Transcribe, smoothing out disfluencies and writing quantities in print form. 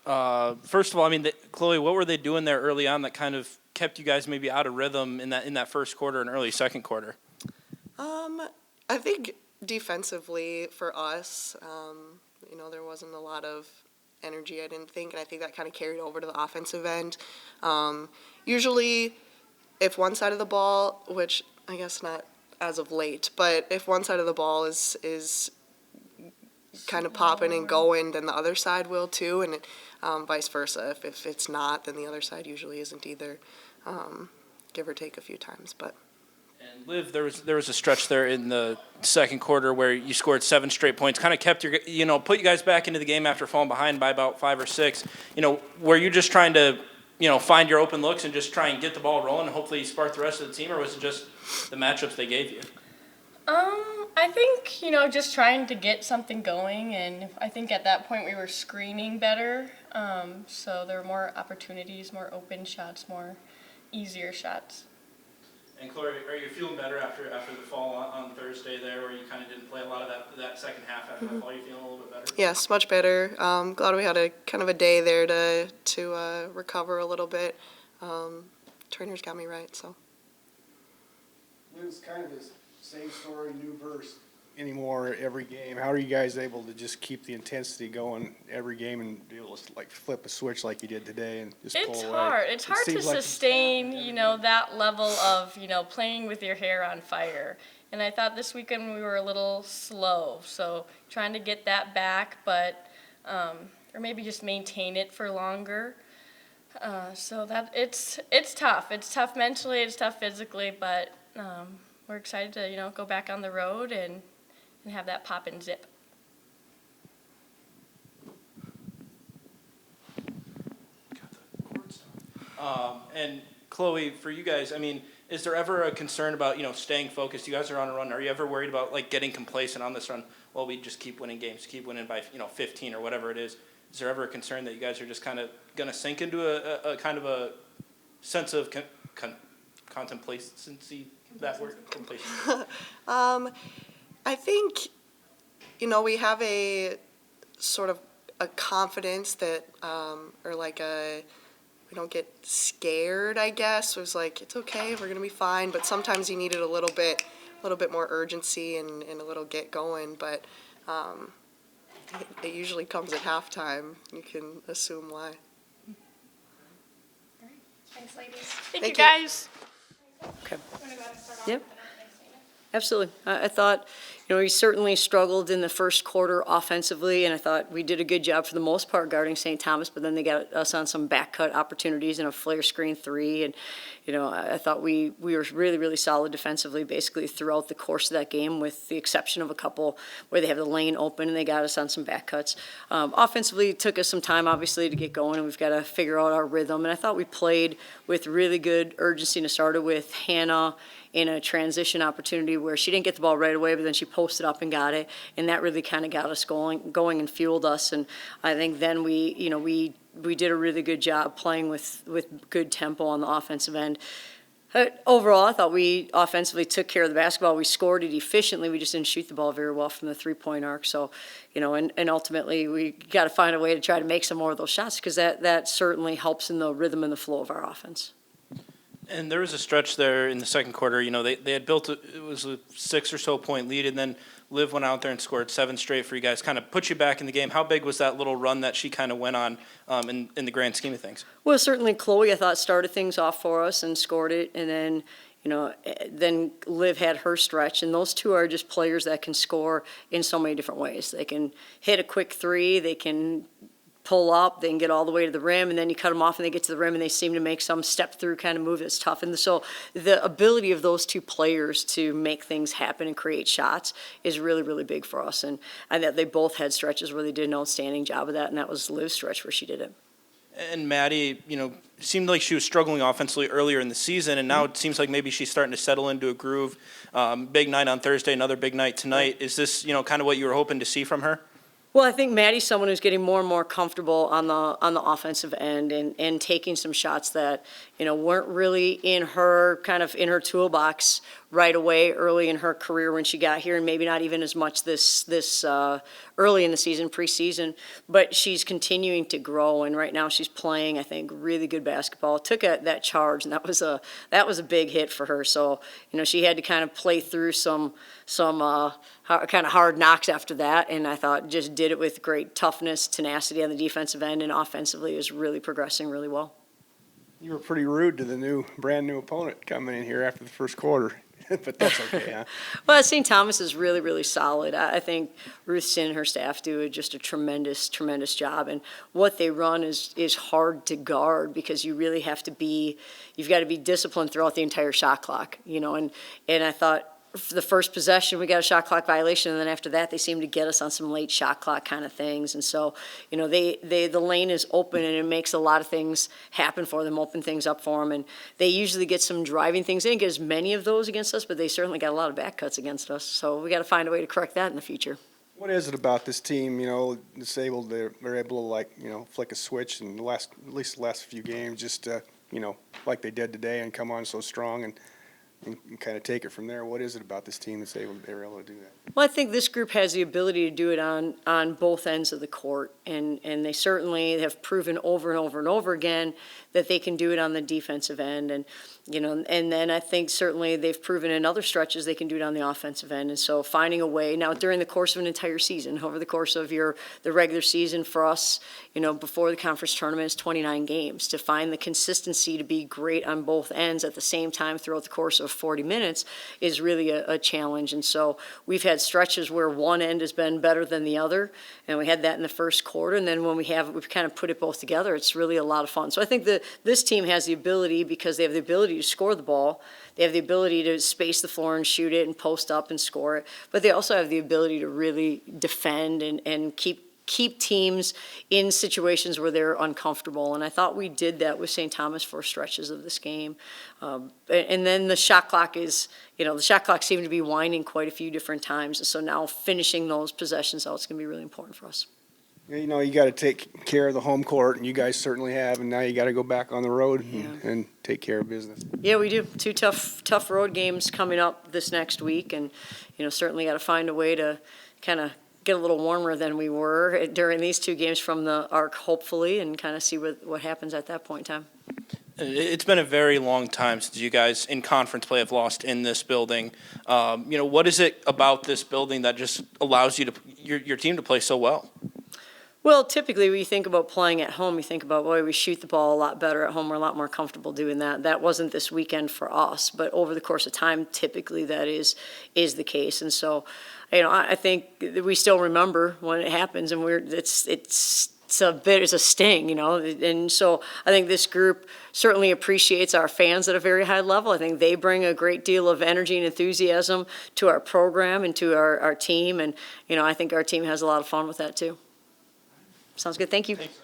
First of all, I mean, Chloe, what were they doing there early on that kind of kept you guys maybe out of rhythm in that first quarter and early second quarter? I think defensively for us, there wasn't a lot of energy, I didn't think, and I think that kind of carried over to the offensive end. Usually, if one side of the ball, which I guess not as of late, but if one side of the ball is kind of popping and going, then the other side will too, and vice versa. If it's not, then the other side usually isn't either, give or take a few times, but. And Liv, there was a stretch there in the second quarter where you scored 7 straight points, kind of kept put you guys back into the game after falling behind by about 5 or 6. Were you just trying to, find your open looks and just try and get the ball rolling and hopefully spark the rest of the team, or was it just the matchups they gave you? I think, just trying to get something going, and I think at that point we were screening better, so there were more opportunities, more open shots, more easier shots. And Chloe, are you feeling better after the fall on Thursday there, where you kind of didn't play a lot of that second half after the fall? You feeling a little bit better? Yes, much better. Glad we had a kind of a day there to recover a little bit. Turner's got me right, so. It was kind of the same story, new verse anymore every game. How are you guys able to just keep the intensity going every game and be able to flip a switch like you did today and just pull away? Hard. It's hard to sustain, that level of, playing with your hair on fire. And I thought this weekend we were a little slow, so trying to get that back, but or maybe just maintain it for longer. So that it's tough. It's tough mentally. It's tough physically, but we're excited to go back on the road and have that pop and zip. And Chloe, for you guys, I mean, is there ever a concern about staying focused? You guys are on a run. Are you ever worried about getting complacent on this run? Well, we just keep winning games, keep winning by 15 or whatever it is. Is there ever a concern that you guys are just kind of going to sink into a kind of a sense of contemplacency? That word, completion. I think, we have a sort of a confidence that, we don't get scared, I guess. It was it's okay, we're gonna be fine. But sometimes you needed a little bit more urgency and a little get going. But it usually comes at halftime. You can assume why. Thanks, ladies. Thank you, guys. Okay. Yep. Absolutely. I thought, we certainly struggled in the first quarter offensively, and I thought we did a good job for the most part guarding St. Thomas, but then they got us on some back cut opportunities and a flare screen 3, and, I thought we were really, really solid defensively basically throughout the course of that game, with the exception of a couple where they have the lane open and they got us on some back cuts. Offensively, it took us some time, obviously, to get going, and we've got to figure out our rhythm, and I thought we played with really good urgency, and it started with Hannah in a transition opportunity where she didn't get the ball right away, but then she posted up and got it, and that really kind of got us going and fueled us. And I think then we did a really good job playing with good tempo on the offensive end. Overall, I thought we offensively took care of the basketball. We scored it efficiently. We just didn't shoot the ball very well from the three-point arc. So, and ultimately we got to find a way to try to make some more of those shots, because that certainly helps in the rhythm and the flow of our offense. And there was a stretch there in the second quarter. They had built it was a 6 or so point lead, and then Liv went out there and scored 7 straight for you guys, kind of put you back in the game. How big was that little run that she kind of went on in the grand scheme of things? Well, certainly Chloe, I thought, started things off for us and scored it, and then then Liv had her stretch, and those two are just players that can score in so many different ways. They can hit a quick 3, they can pull up, they can get all the way to the rim, and then you cut them off and they get to the rim and they seem to make some step through kind of move that's tough. And so the ability of those two players to make things happen and create shots is really, really big for us. And they both had stretches where they did an outstanding job of that, and that was Liv's stretch where she did it. And Maddie, seemed like she was struggling offensively earlier in the season, and now it seems like maybe she's starting to settle into a groove. Big night on Thursday, another big night tonight. Is this, kind of what you were hoping to see from her? Well, I think Maddie's someone who's getting more and more comfortable on the offensive end and taking some shots that, weren't really in her toolbox right away early in her career when she got here, and maybe not even as much this early in the season, preseason, but she's continuing to grow, and right now she's playing, I think, really good basketball. Took that charge, and that was a big hit for her. So, she had to kind of play through some kind of hard knocks after that, and I thought just did it with great toughness, tenacity on the defensive end, and offensively is really progressing really well. You were pretty rude to the brand new opponent coming in here after the first quarter, but that's okay, huh? Well, St. Thomas is really, really solid. I think Ruth Sin and her staff do just a tremendous, tremendous job. And what they run is hard to guard because you've got to be disciplined throughout the entire shot clock, and I thought for the first possession, we got a shot clock violation, and then after that, they seemed to get us on some late shot clock kind of things. And so, the lane is open, and it makes a lot of things happen for them, open things up for them. And they usually get some driving things. They didn't get as many of those against us, but they certainly got a lot of back cuts against us. So we got to find a way to correct that in the future. What is it about this team, disabled, they're able to flick a switch in at least the last few games, just, like they did today and come on so strong and kind of take it from there. What is it about this team they're able to do that? Well, I think this group has the ability to do it on both ends of the court, and they certainly have proven over and over and over again that they can do it on the defensive end, and then I think certainly they've proven in other stretches they can do it on the offensive end, and so finding a way now during the course of an entire season, over the course of the regular season for us, before the conference tournament is 29 games, to find the consistency to be great on both ends at the same time throughout the course of 40 minutes is really a challenge, and so we've had stretches where one end has been better than the other, and we had that in the first quarter, and then when we've kind of put it both together, it's really a lot of fun. So I think that this team has the ability, because they have the ability to score the ball, they have the ability to space the floor and shoot it and post up and score it, but they also have the ability to really defend and keep teams in situations where they're uncomfortable. And I thought we did that with St. Thomas for stretches of this game. And then the shot clock seemed to be winding quite a few different times. And so now finishing those possessions out is going to be really important for us. You got to take care of the home court, and you guys certainly have, and now you got to go back on the road and take care of business. Yeah, we do. 2 tough road games coming up this next week, and certainly got to find a way to kind of get a little warmer than we were during these 2 games from the arc, hopefully, and kind of see what happens at that point in time. It's been a very long time since you guys in conference play have lost in this building. What is it about this building that just allows you your team to play so well? Well, typically when you think about playing at home, you think about, boy, we shoot the ball a lot better at home. We're a lot more comfortable doing that. That wasn't this weekend for us, but over the course of time, typically that is the case. And so, I think that we still remember when it happens, and it's a sting, And so I think this group certainly appreciates our fans at a very high level. I think they bring a great deal of energy and enthusiasm to our program and to our team, and I think our team has a lot of fun with that too. Sounds good. Thank you. Thanks.